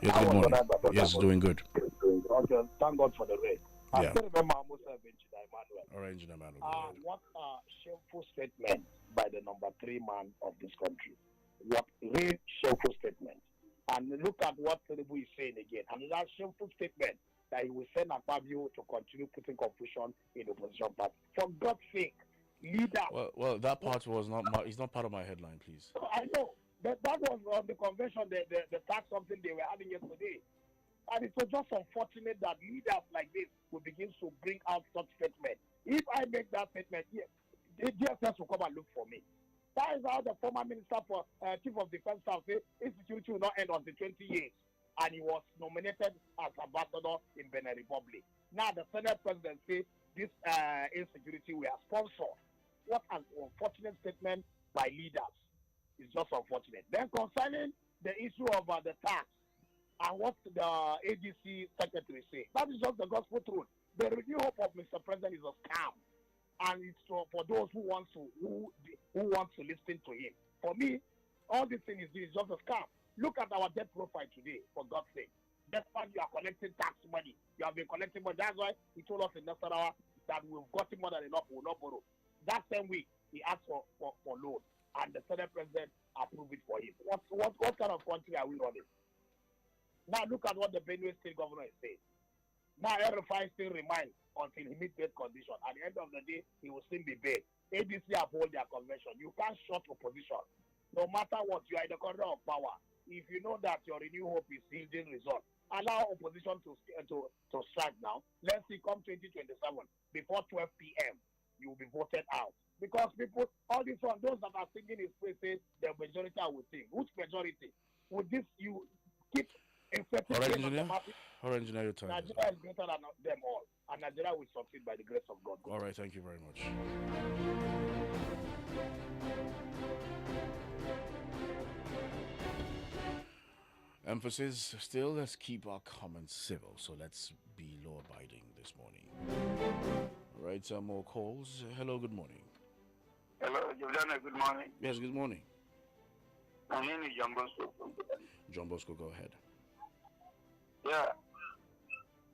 Yes, good morning. Yes, doing good. Okay, thank God for the rain. I Yeah. still remember Musa Engineer Emmanuel. All right, Engineer Emmanuel. Go ahead. What a shameful statement by the number 3 man of this country. What real shameful statement. And look at what Tinubu is saying again. And that shameful statement that he will send Akpabio to continue putting confusion in the opposition party. For God's sake, leader. Well, that part was not. It's not part of my headline, please. I know. That was on the convention, the tax something they were having yesterday. And it was just unfortunate that leaders like this will begin to bring out such statements. If I make that statement, yes, the DSS will come and look for me. That is how the former minister for Chief of Defense Staff said insecurity will not end until 20 years. And he was nominated as ambassador in Benin Republic. Now the Senate president says this insecurity we are sponsored. What an unfortunate statement by leaders. It's just unfortunate. Then concerning the issue of the tax and what the ADC secretary say, that is just the gospel truth. The renewed hope of Mr. President is a scam, and it's for those who want to listen to him. For me, all this thing is just a scam. Look at our debt profile today, for God's sake. That's why you are collecting tax money. You have been collecting money. That's why he told us in Nasarawa that we've gotten more than enough, we will not borrow. That same week, he asked for loan, and the Senate president approved it for him. What kind of country are we running? Now look at what the Benue State governor is saying. Now RFI still remains until he meets that condition. At the end of the day, he will still be bailed. ADC uphold their convention. You can't shut opposition. No matter what, you are in the corner of power. If you know that your renewed hope is yielding results, allow opposition to strike now. Let's see, come 2027, before 12 p.m., you will be voted out. Because people, all these one, those that are singing his praise say the majority will sing. Which majority? Would this, you keep infecting All right, them on the engineer. masses? All right, engineer, your time. Nigeria is greater than them all. And Nigeria will succeed by the grace of God. All right, thank you very much. Emphasis still, let's keep our comments civil, so let's be law-abiding this morning. All right, some more calls. Hello, good morning. Hello, Juliana, good morning. Yes, good morning. My name is John Bosco. John Bosco, go ahead. Yeah.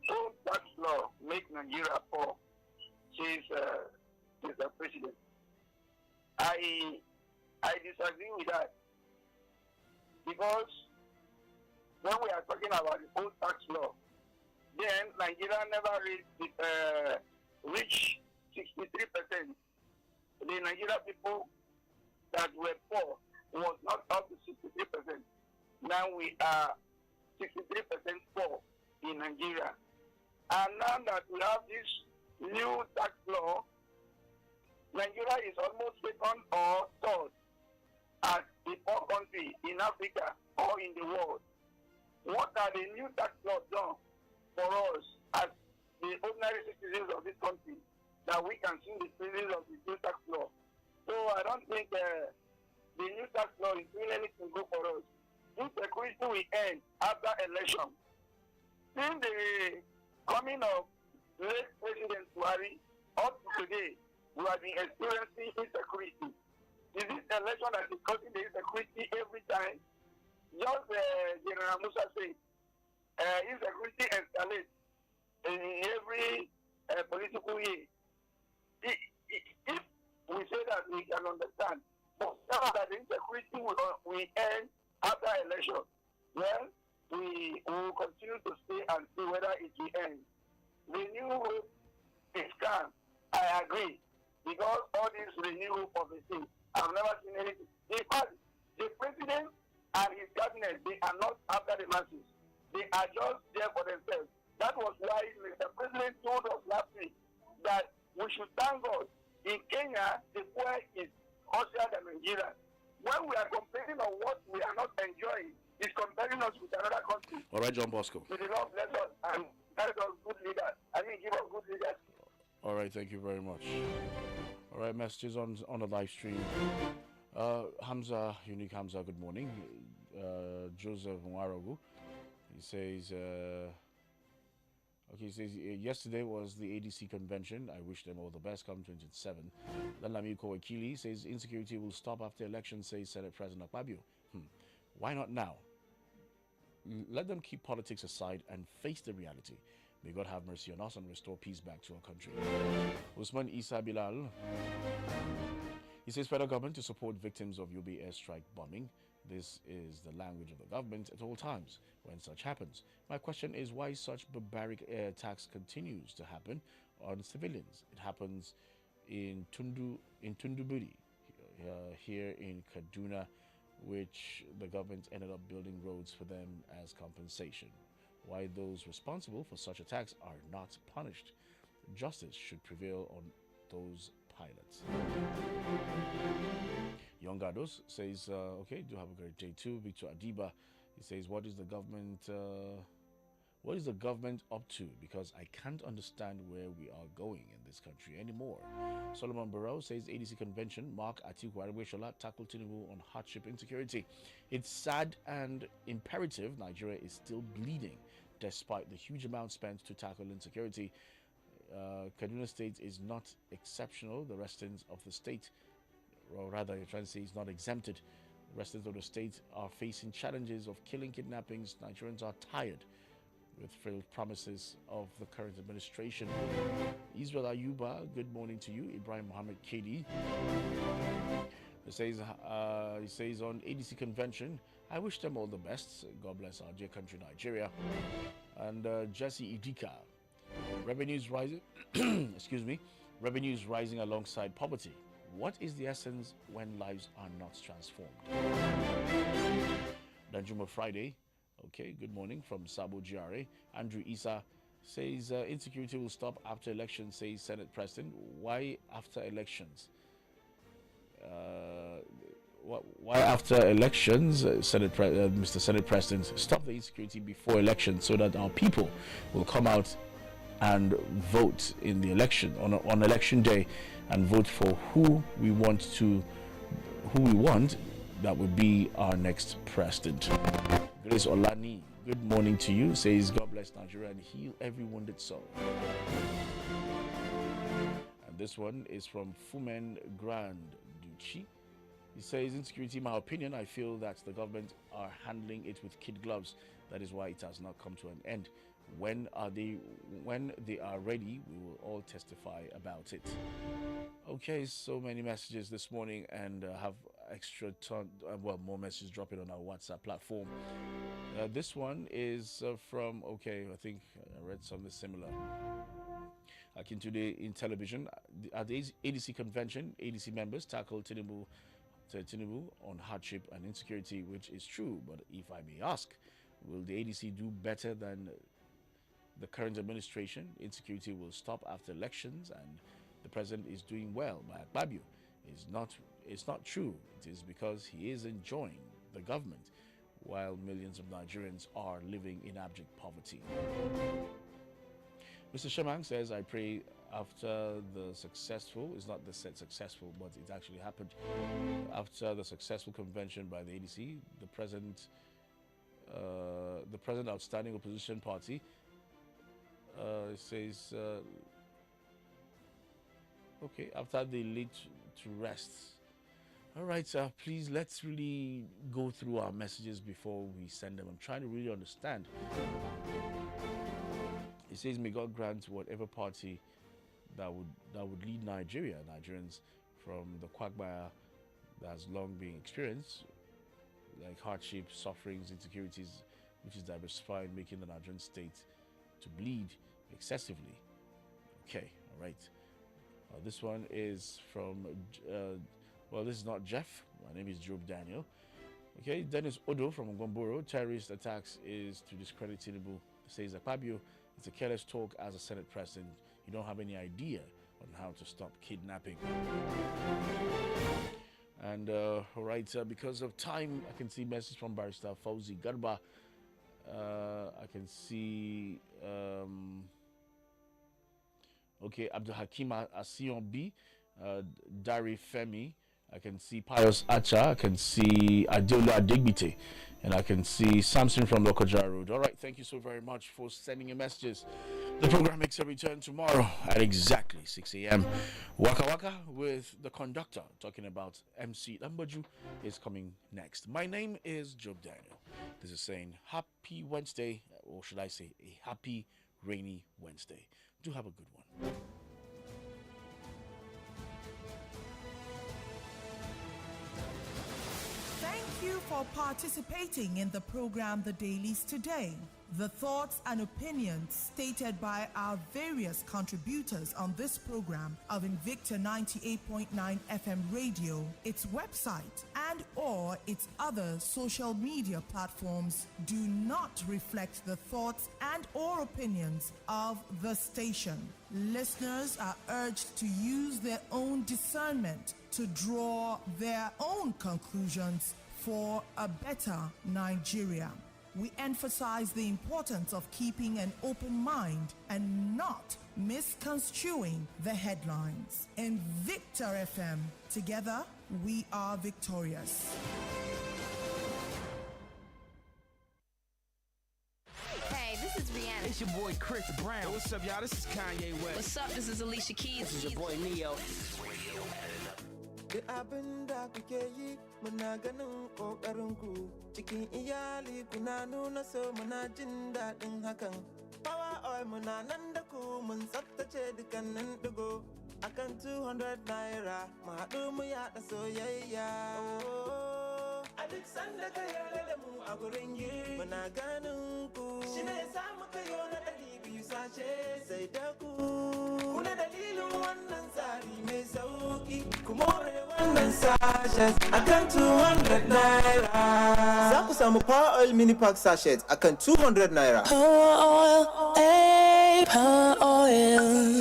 So tax law make Nigeria poor, says the president. I disagree with that, because when we are talking about the old tax law, then Nigeria never reached 63%. The Nigerian people that were poor was not up to 63%. Now we are 63% poor in Nigeria. And now that we have this new tax law, Nigeria is almost second or third as a poor country in Africa or in the world. What are the new tax laws done for us as the ordinary citizens of this country, that we can see the citizens of the new tax law? So I don't think the new tax law is doing anything good for us. Insecurity will end after election. Since the coming of late President Buhari up to today, we have been experiencing insecurity. Is this election that is causing the insecurity every time? Just General Musa said, insecurity escalates in every political year. If we say that, we can understand. But now that the insecurity will end after election, well, we will continue to stay and see whether it will end. The new hope is calm. I agree. Because all these renewal policies, I've never seen anything. In fact, the president and his cabinet, they are not after the masses. They are just there for themselves. That was why Mr. President told us last week that we should thank God. In Kenya, the poor is harsher than Nigeria. When we are complaining on what we are not enjoying, it's comparing us with another country. All right, John Bosco. May the Lord bless us and guide us good leaders. Give us good leaders. All right, thank you very much. All right, messages on the live stream. Hamza, Unique Hamza, good morning. Joseph Nwaragu, he says, okay, he says, yesterday was the ADC convention. I wish them all the best come 2027. Then Lamiko Wakili says, insecurity will stop after election, says Senate President Akpabio. Why not now? Let them keep politics aside and face the reality. May God have mercy on us and restore peace back to our country. Usman Isa Bilal, he says federal government to support victims of Yobe airstrike bombing. This is the language of the government at all times when such happens. My question is why such barbaric air attacks continues to happen on civilians. It happens in Tunduburi, here in Kaduna, which the government ended up building roads for them as compensation. Why those responsible for such attacks are not punished. Justice should prevail on those pilots. Young Gados says, okay, do have a great day too. Victor Adiba, he says, what is the government up to? Because I can't understand where we are going in this country anymore. Solomon Barrow says, ADC convention, Mark Atiku Arabeshola tackle Tinubu on hardship insecurity. It's sad and imperative Nigeria is still bleeding despite the huge amount spent to tackle insecurity. Kaduna State is not exceptional. The residents of the state, or rather, you're trying to say, is not exempted. Residents of the state are facing challenges of killing, kidnappings. Nigerians are tired with failed promises of the current administration. Israel Ayuba, good morning to you. Ibrahim Mohammed Kedi. He says on ADC convention, I wish them all the best. God bless our dear country, Nigeria. And Jesse Idika, revenues rising. Excuse me, revenues rising alongside poverty. What is the essence when lives are not transformed? Danjuma Friday, okay, good morning from Sabo GRA. Andrew Isa says insecurity will stop after elections, says Senate President. Why after elections? Why after elections, Mr. Senate President, stop the insecurity before elections so that our people will come out and vote in the election on election day and vote for who we want that would be our next president. Grace Olani, good morning to you, says God bless Nigeria and heal every wounded soul. And this one is from Fumen Grand Duchy. He says, insecurity, in my opinion, I feel that the government are handling it with kid gloves. That is why it has not come to an end. When they are ready, we will all testify about it. Okay, so many messages this morning, and have more messages dropping on our WhatsApp platform. This one is from, okay, I think I read something similar. Today in television, at the ADC convention, ADC members tackled Tinubu on hardship and insecurity, which is true. But if I may ask, will the ADC do better than the current administration? Insecurity will stop after elections, and the president is doing well by Akpabio. It's not true. It is because he is enjoying the government while millions of Nigerians are living in abject poverty. Mr. Shemang says, I pray after the successful, it's not the said successful, but it actually happened. After the successful convention by the ADC, the present outstanding opposition party says, okay, after they lead to rest. All right, please, let's really go through our messages before we send them. I'm trying to really understand. It says, may God grant whatever party that would lead Nigerians from the quagmire that has long been experienced, like hardship, sufferings, insecurities, which is diversified, making the Nigerian state to bleed excessively. Okay, all right. This one is from, this is not Jeff. My name is Job Daniel. Okay, Dennis Odo from Ngomboro. Terrorist attacks is to discredit Tinubu, says Akpabio. It's a careless talk as a Senate president. You don't have any idea on how to stop kidnapping. And all right, because of time, I can see message from Barrister Fauzi Garba. I can see okay, Abdul Hakim Asion B, Dari Femi, I can see Pius Acha. I can see Adeola Adigbite. And I can see Samson from Lokoja Road. All right, thank you so very much for sending your messages. The program makes a return tomorrow at exactly 6 a.m. Waka Waka with the conductor talking about MC Lambaju is coming next. My name is Job Daniel. This is saying happy Wednesday, or should I say a happy rainy Wednesday. Do have a good one. Thank you for participating in the program The Dailies today. The thoughts and opinions stated by our various contributors on this program of Invicta 98.9 FM radio, its website, and or its other social media platforms do not reflect the thoughts and or opinions of the station. Listeners are urged to use their own discernment to draw their own conclusions for a better Nigeria. We emphasize the importance of keeping an open mind and not misconstruing the headlines. Invicta FM, together we are victorious. Hey, this is Rihanna. It's your boy Chris Brown. Hey, what's up, y'all? This is Kanye West. What's up? This is Alicia Keys. This is your boy Neo. Da abin da kuke yi muna ganin ƙoƙarinku cikin iyali kuna nuna so muna jin daɗin hakan. Power oil muna nan da ku mun tsaftace dukkanin ɗigo akan 200 naira mu haɗu mu yaɗa soyayya. A duk sanda ka yarda da mu a gurin yi muna ganin ku shi ne sa muka yi na 200 sashe sai da ku. Kuna dalilin wannan tsari mai sauki ku more wannan sashes akan 200 naira. Za ku samu Power Oil Mini Pack sachet akan 200 naira. Power oil, hey, power oil.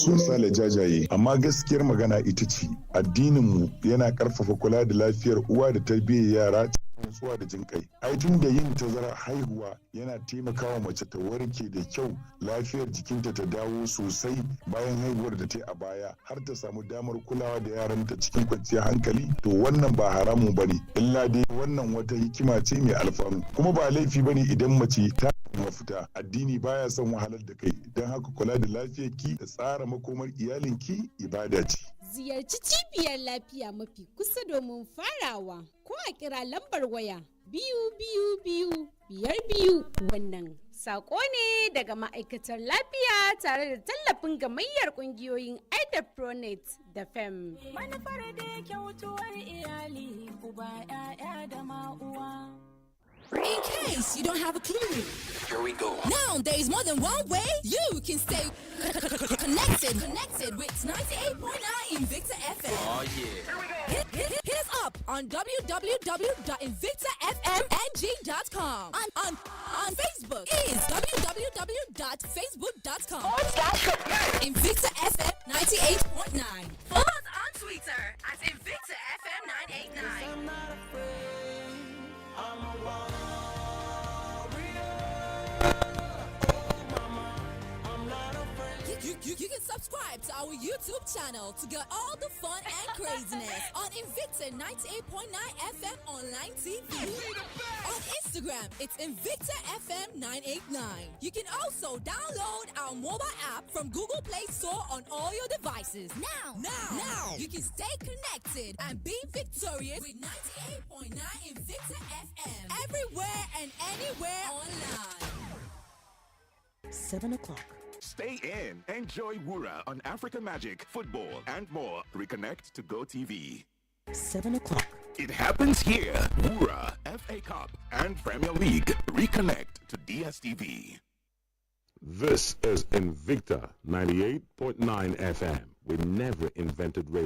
Sun sale jajaye, amma gaskiyar magana ita ce addininmu yana karfafa kula da lafiyar uwa da tarbiyyar yara cikin nutsuwa da jin kai. Ai tun da yin tazara haihuwa yana taimakawa mace ta warke da kyau, lafiyar jikinta ta dawo sosai bayan haihuwar da ta yi a baya har ta samu damar kulawa da yaranta cikin kwanciyar hankali. To wannan ba haramun bane, illa dai wannan wata hikima ce mai alfanu, kuma ba laifi bane idan mace ta mafita. Addini baya son wahalar da kai, don haka kula da lafiyarki da tsara makomar iyalinki ibada ce. Ziyarci cibiyar lafiya mafi kusa domin farawa ko a kira lambar waya 222 wannan sako ne daga ma'aikatar lafiya tare da tallafin gamayyar kungiyoyin Pronet da FEM. Manufar da kyautuwar iyali uba 'ya'ya da ma'uwa. In case you don't have a clue, here we go. Now there is more than one way you can stay connected with 98.9 Invicta FM. Oh yeah. Hit us up on www.invictafmng.com. On Facebook is www.facebook.com. Invicta FM 98.9. Follow us on Twitter at Invicta FM 989. I'm not afraid. I'm a warrior. Oh, mama, I'm not afraid. You can subscribe to our YouTube channel to get all the fun and craziness on Invicta 98.9 FM online TV. On Instagram, it's Invicta FM 989. You can also download our mobile app from Google Play Store on all your devices. Now, you can stay connected and be victorious with 98.9 Invicta FM. Everywhere and anywhere online. 7 o'clock. Stay in. Enjoy Wura on Africa Magic, football, and more. Reconnect to GoTV. 7 o'clock. It happens here. Wura, FA Cup, and Premier League. Reconnect to DSTV. This is Invicta 98.9 FM. We never invented radio.